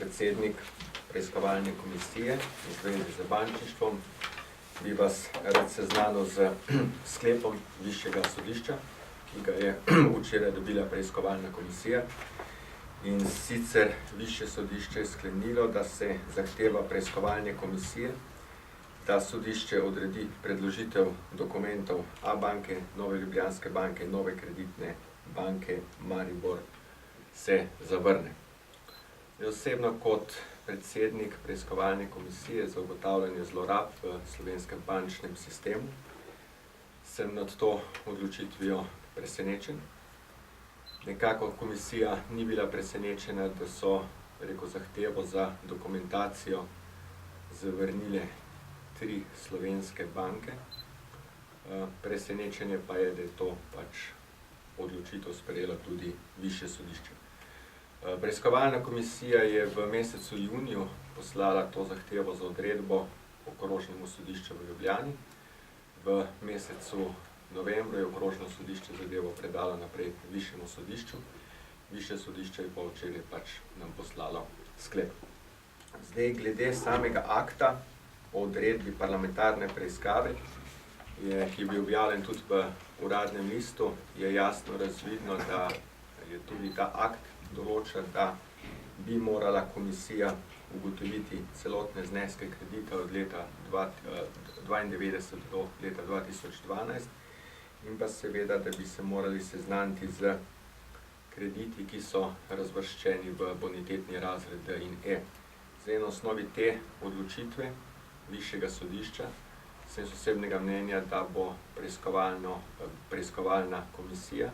predsednik preiskovalne komisije v zvezi z bančništvom, bi vas rad seznanil z sklepom Višjega sodišča, ki ga je včeraj dobila preiskovalna komisija. In sicer Višje sodišče je sklenilo, da se zahteva preiskovalne komisije, da sodišče odredi predložitev dokumentov Abanke, Nove Ljubljanske banke, Nove kreditne banke Maribor se zavrne. Osebno kot predsednik preiskovalne komisije za ugotavljanje zlorab v slovenskem bančnem sistemu sem nad to odločitvijo presenečen. Nekako komisija ni bila presenečena, da so zahtevo za dokumentacijo zavrnile 3 slovenske banke. Presenečenje pa je, da je to odločitev sprejelo tudi Višje sodišče. Preiskovalna komisija je v mesecu juniju poslala to zahtevo za odredbo Okrožnemu sodišču v Ljubljani. V mesecu novembru je Okrožno sodišče zadevo predalo naprej Višjemu sodišču. Višje sodišče je pa včeraj nam poslalo sklep. Zdaj, glede samega akta o odredbi parlamentarne preiskave, ki je bil objavljen tudi v Uradnem listu, je jasno razvidno, da je tudi ta akt določa, da bi morala komisija ugotoviti celotne zneske kredita od leta 1992 do leta 2012 in pa seveda, da bi se morali seznaniti z krediti, ki so razvrščeni v bonitetni razred D in E. Zdaj, na osnovi te odločitve Višjega sodišča sem osebnega mnenja, da bo preiskovalna komisija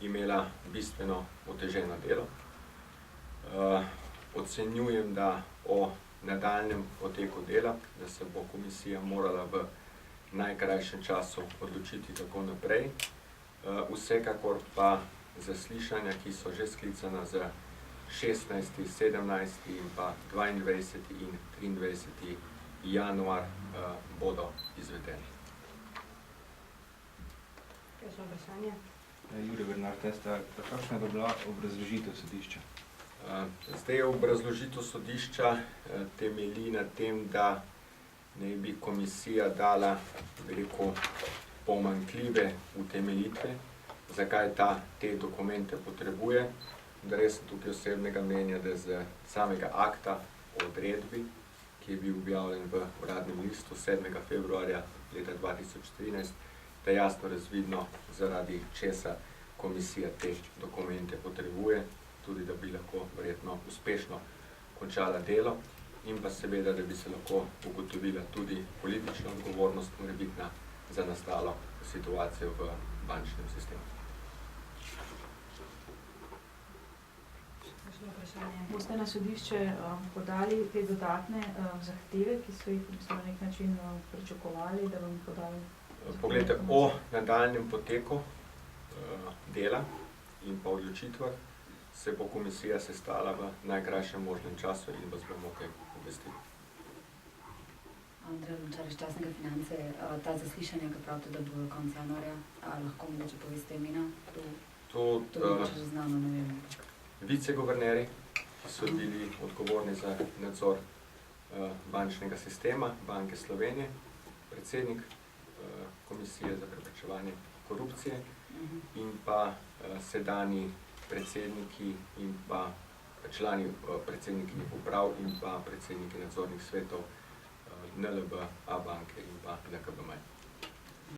imela bistveno oteženo delo. Ocenjujem, da o nadaljnjem poteku dela, da se bo komisija morala v najkrajšem času odločiti tako naprej. Vsekakor pa zaslišanja, ki so že sklicana za 16., 17. in pa 22. in 23. januar bodo izvedeni. Kakšno vprašanje? Jure Bernard, kakšna je bila obrazložitev sodišča? Zdaj, obrazložitev sodišča temelji na tem, da naj bi komisija dala pomanjkljive utemeljitve, zakaj te dokumente potrebuje. Da res sem tukaj osebnega mnenja, da z samega akta o odredbi, ki je bil objavljen v Uradnem listu 7. februarja leta 2013, da je jasno razvidno, zaradi česa komisija te dokumente potrebuje, tudi da bi lahko verjetno uspešno končala delo in pa seveda, da bi se lahko ugotovila tudi politična odgovornost morebitna za nastalo situacijo v bančnem sistemu. Boste na sodišče podali te dodatne zahteve, ki so jih na nek način pričakovali, da vam podali? Poglejte, o nadaljnjem poteku dela in pa odločitvah se bo komisija sestala v najkrajšem možnem času in vas bomo kaj obvestili. Andrej Lončar iz časnega Finance, ta zaslišanja, ki pravite, da bo konec januarja, lahko mogoče poveste imena? To je mogoče znano, ne vem. Viceguvernerji, ki so bili odgovorni za nadzor bančnega sistema Banke Slovenije, predsednik Komisije za preprečevanje korupcije in pa sedanji predsedniki in pa člani predsedniki uprav in pa predsedniki nadzornih svetov NLB, Abanke